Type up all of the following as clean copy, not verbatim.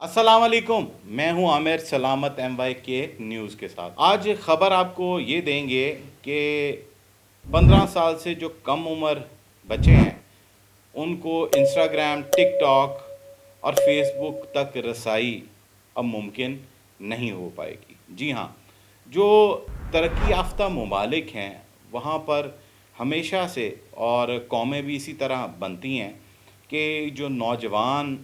अस्सलाम वालेकुम। मैं हूं आमिर सलामत MY के न्यूज़ के साथ। आज खबर आपको ये देंगे कि 15 साल से जो कम उम्र बच्चे हैं उनको इंस्टाग्राम, टिकटॉक और फेसबुक तक रसाई अब मुमकिन नहीं हो पाएगी। जी हाँ, जो तरक्की याफ्ता ममालिक हैं वहाँ पर हमेशा से, और कौमें भी इसी तरह बनती हैं कि जो नौजवान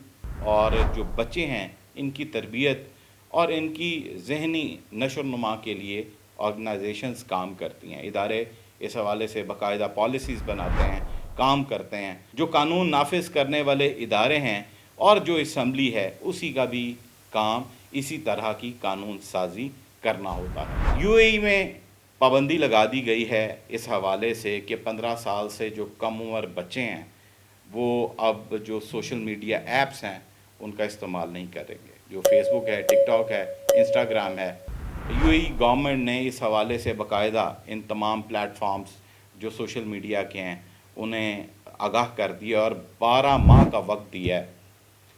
और जो बच्चे हैं इनकी तरबियत और इनकी ज़हनी नशो नुमा के लिए ऑर्गेनाइजेशंस काम करती हैं। इदारे इस हवाले से बाकायदा पॉलिसीज़ बनाते हैं, काम करते हैं। जो कानून नाफिज करने वाले इदारे हैं और जो असम्बली है उसी का भी काम इसी तरह की कानून साजी करना होता है। UAE में पाबंदी लगा दी गई है इस हवाले से कि 15 साल से जो कम उम्र बच्चे हैं वो अब जो सोशल मीडिया ऐप्स हैं उनका इस्तेमाल नहीं करेंगे। जो फेसबुक है, टिकटॉक है, इंस्टाग्राम है, UAE गवर्नमेंट ने इस हवाले से बाकायदा इन तमाम प्लेटफॉर्म्स जो सोशल मीडिया के हैं उन्हें आगाह कर दिया और 12 माह का वक्त दिया है।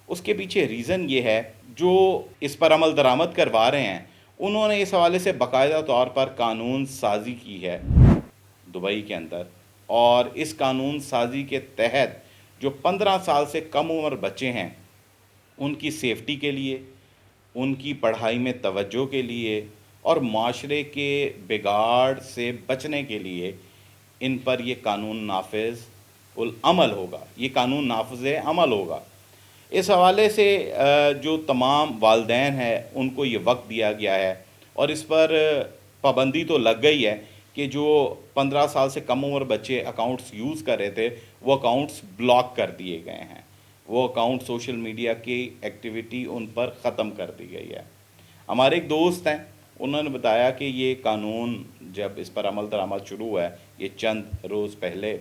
उसके पीछे रीज़न ये है, जो इस पर अमल दरामद करवा रहे हैं उन्होंने इस हवाले से बाकायदा तौर पर कानून साजी की है दुबई के अंदर, और इस कानून साजी के तहत जो 15 साल से कम उम्र बच्चे हैं उनकी सेफ्टी के लिए, उनकी पढ़ाई में तवज्जो के लिए और माशरे के बिगाड़ से बचने के लिए इन पर ये कानून नाफिज उल अमल होगा, ये कानून नाफिज अमल होगा। इस हवाले से जो तमाम वालदैन हैं उनको ये वक्त दिया गया है और इस पर पाबंदी तो लग गई है कि जो 15 साल से कम उम्र बच्चे अकाउंट्स यूज़ कर रहे थे वो अकाउंट्स ब्लॉक कर दिए गए हैं। वो अकाउंट सोशल मीडिया की एक्टिविटी उन पर ख़त्म कर दी गई है। हमारे एक दोस्त हैं, उन्होंने बताया कि ये कानून जब इस पर अमल दरामद शुरू हुआ है ये चंद रोज़ पहले,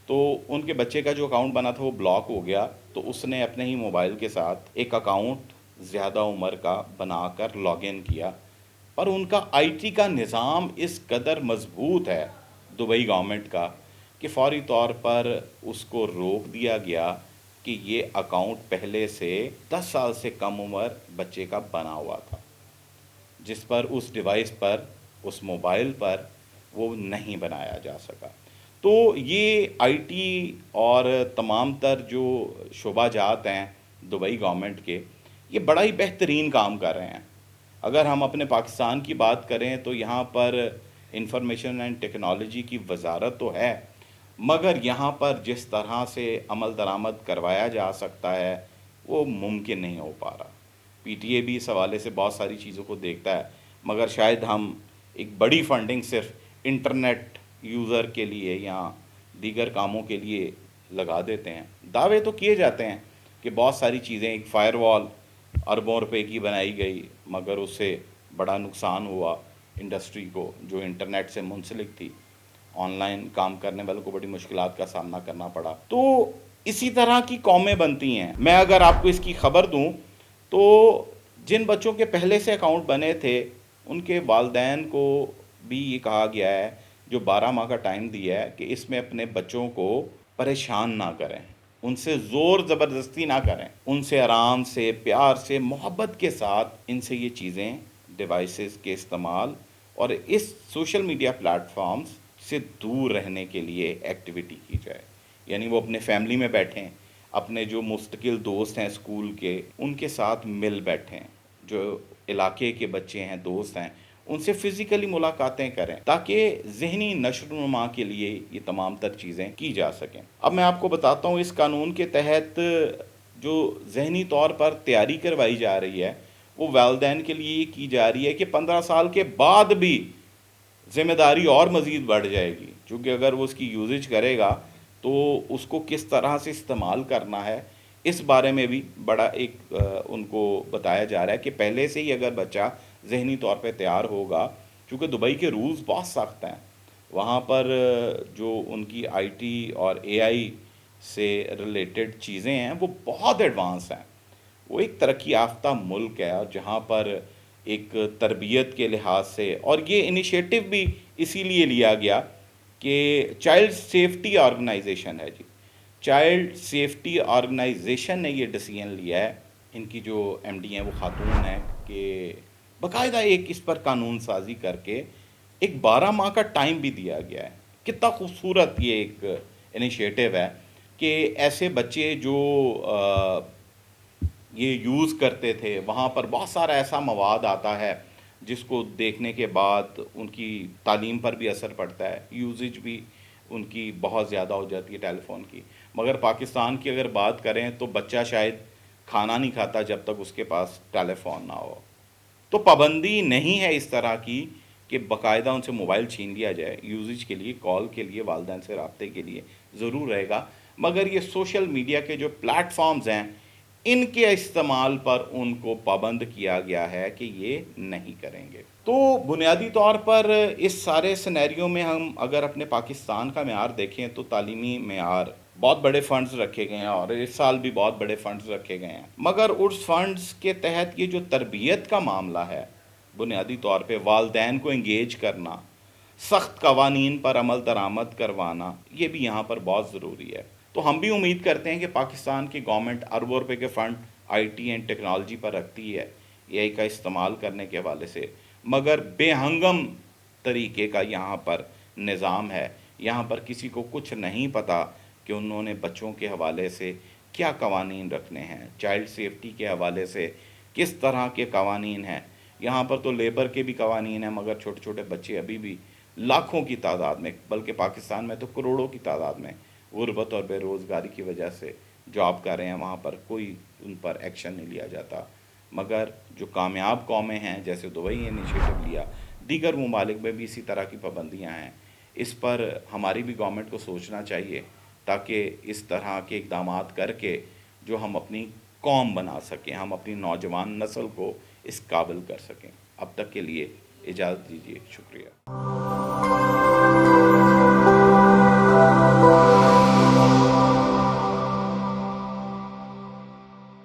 तो उनके बच्चे का जो अकाउंट बना था वो ब्लॉक हो गया, तो उसने अपने ही मोबाइल के साथ एक अकाउंट ज़्यादा उम्र का बनाकर लॉगिन किया। पर उनका IT का निज़ाम इस कदर मज़बूत है दुबई गवर्नमेंट का कि फ़ौरी तौर पर उसको रोक दिया गया कि ये अकाउंट पहले से 10 साल से कम उम्र बच्चे का बना हुआ था, जिस पर उस डिवाइस पर, उस मोबाइल पर वो नहीं बनाया जा सका। तो ये IT और तमाम तर जो शोबाजात हैं दुबई गवर्नमेंट के, ये बड़ा ही बेहतरीन काम कर रहे हैं। अगर हम अपने पाकिस्तान की बात करें तो यहाँ पर इंफॉर्मेशन एंड टेक्नोलॉजी की वजारत तो है, मगर यहाँ पर जिस तरह से अमल दरामद करवाया जा सकता है वो मुमकिन नहीं हो पा रहा। PTA भी इस हवाले से बहुत सारी चीज़ों को देखता है, मगर शायद हम एक बड़ी फंडिंग सिर्फ इंटरनेट यूज़र के लिए या दीगर कामों के लिए लगा देते हैं। दावे तो किए जाते हैं कि बहुत सारी चीज़ें, एक फ़ायरवॉल अरबों रुपए की बनाई गई, मगर उससे बड़ा नुकसान हुआ इंडस्ट्री को जो इंटरनेट से मुंसलिक थी। ऑनलाइन काम करने वालों को बड़ी मुश्किलात का सामना करना पड़ा। तो इसी तरह की कौमें बनती हैं। मैं अगर आपको इसकी खबर दूं तो जिन बच्चों के पहले से अकाउंट बने थे उनके वालदैन को भी ये कहा गया है, जो 12 माह का टाइम दिया है, कि इसमें अपने बच्चों को परेशान ना करें, उनसे ज़ोर ज़बरदस्ती ना करें, उनसे आराम से, प्यार से, मोहब्बत के साथ इनसे ये चीज़ें, डिवाइसेस के इस्तेमाल और इस सोशल मीडिया प्लेटफॉर्म्स से दूर रहने के लिए एक्टिविटी की जाए। यानी वो अपने फैमिली में बैठें, अपने जो मुस्तकिल दोस्त हैं स्कूल के उनके साथ मिल बैठें, जो इलाके के बच्चे हैं, दोस्त हैं, उनसे फ़िज़िकली मुलाकातें करें ताकि ज़हनी नशो-नुमा के लिए ये तमाम तर चीज़ें की जा सकें। अब मैं आपको बताता हूँ इस कानून के तहत जो ज़हनी तौर पर तैयारी करवाई जा रही है वो वालिदैन के लिए की जा रही है कि 15 साल के बाद भी ज़िम्मेदारी और मज़ीद बढ़ जाएगी, क्योंकि अगर वो उसकी यूजेज करेगा तो उसको किस तरह से इस्तेमाल करना है इस बारे में भी बड़ा एक उनको बताया जा रहा है कि पहले से ही अगर बच्चा ज़हनी तौर पे तैयार होगा, क्योंकि दुबई के रूल्स बहुत सख्त हैं, वहाँ पर जो उनकी IT और AI से रिलेटेड चीज़ें हैं वो बहुत एडवांस हैं। वो एक तरक्की याफ्ता मुल्क है और जहाँ पर एक तरबियत के लिहाज से, और ये इनिशिएटिव भी इसीलिए लिया गया कि चाइल्ड सेफ्टी ऑर्गेनाइजेशन है जी, चाइल्ड सेफ्टी ऑर्गेनाइजेशन ने ये डिसीजन लिया है ان کی جو ایم ڈی ہیں وہ خاتون ہیں کہ باقاعدہ ایک اس پر قانون سازی کر کے ایک 12 ماہ کا ٹائم بھی دیا گیا ہے. کتنا خوبصورت یہ ایک انیشیٹو ہے کہ ایسے بچے جو یہ یوز کرتے تھے، وہاں پر بہت سارا ایسا مواد آتا ہے جس کو دیکھنے کے بعد ان کی تعلیم پر بھی اثر پڑتا ہے، یوزیج بھی ان کی بہت زیادہ ہو جاتی ہے ٹیلی فون کی. مگر پاکستان کی اگر بات کریں تو بچہ شاید کھانا نہیں کھاتا جب تک اس کے پاس ٹیلی فون نہ ہو. تو پابندی نہیں ہے اس طرح کی کہ باقاعدہ ان سے موبائل چھین لیا جائے، یوزیج کے لیے، کال کے لیے، والدین سے رابطے کے لیے ضرور رہے گا. مگر یہ سوشل میڈیا کے جو پلیٹ فارمز ہیں ان کے استعمال پر ان کو پابند کیا گیا ہے کہ یہ نہیں کریں گے. تو بنیادی طور پر اس سارے سینیریو میں ہم اگر اپنے پاکستان کا معیار دیکھیں تو تعلیمی معیار بہت بڑے فنڈز رکھے گئے ہیں، اور اس سال بھی بہت بڑے فنڈز رکھے گئے ہیں. مگر اس فنڈز کے تحت یہ جو تربیت کا معاملہ ہے، بنیادی طور پہ والدین کو انگیج کرنا، سخت قوانین پر عمل درآمد کروانا، یہ بھی یہاں پر بہت ضروری ہے. تو ہم بھی امید کرتے ہیں کہ پاکستان کی گورنمنٹ اربوں روپے کے fund I T and technology پر رکھتی ہے، اے آئی کا استعمال کرنے کے حوالے سے، مگر بے ہنگم طریقے کا یہاں پر نظام ہے. یہاں پر کسی کو کچھ نہیں پتہ کہ انہوں نے بچوں کے حوالے سے کیا قوانین رکھنے ہیں، چائلڈ سیفٹی کے حوالے سے کس طرح کے قوانین ہیں. یہاں پر تو لیبر کے بھی قوانین ہیں، مگر چھوٹے چھوٹے بچے ابھی بھی لاکھوں کی تعداد میں، بلکہ پاکستان میں تو کروڑوں کی تعداد میں غربت اور بے روزگاری کی وجہ سے جاب کر رہے ہیں. وہاں پر کوئی ان پر ایکشن نہیں لیا جاتا. مگر جو کامیاب قومیں ہیں جیسے دبئی نے انیشیٹو لیا، دیگر ممالک میں بھی اسی طرح کی پابندیاں ہیں. اس پر ہماری بھی گورنمنٹ کو سوچنا چاہیے تاکہ اس طرح کے اقدامات کر کے جو ہم اپنی قوم بنا سکیں، ہم اپنی نوجوان نسل کو اس قابل کر سکیں. اب تک کے لیے اجازت دیجیے، شکریہ.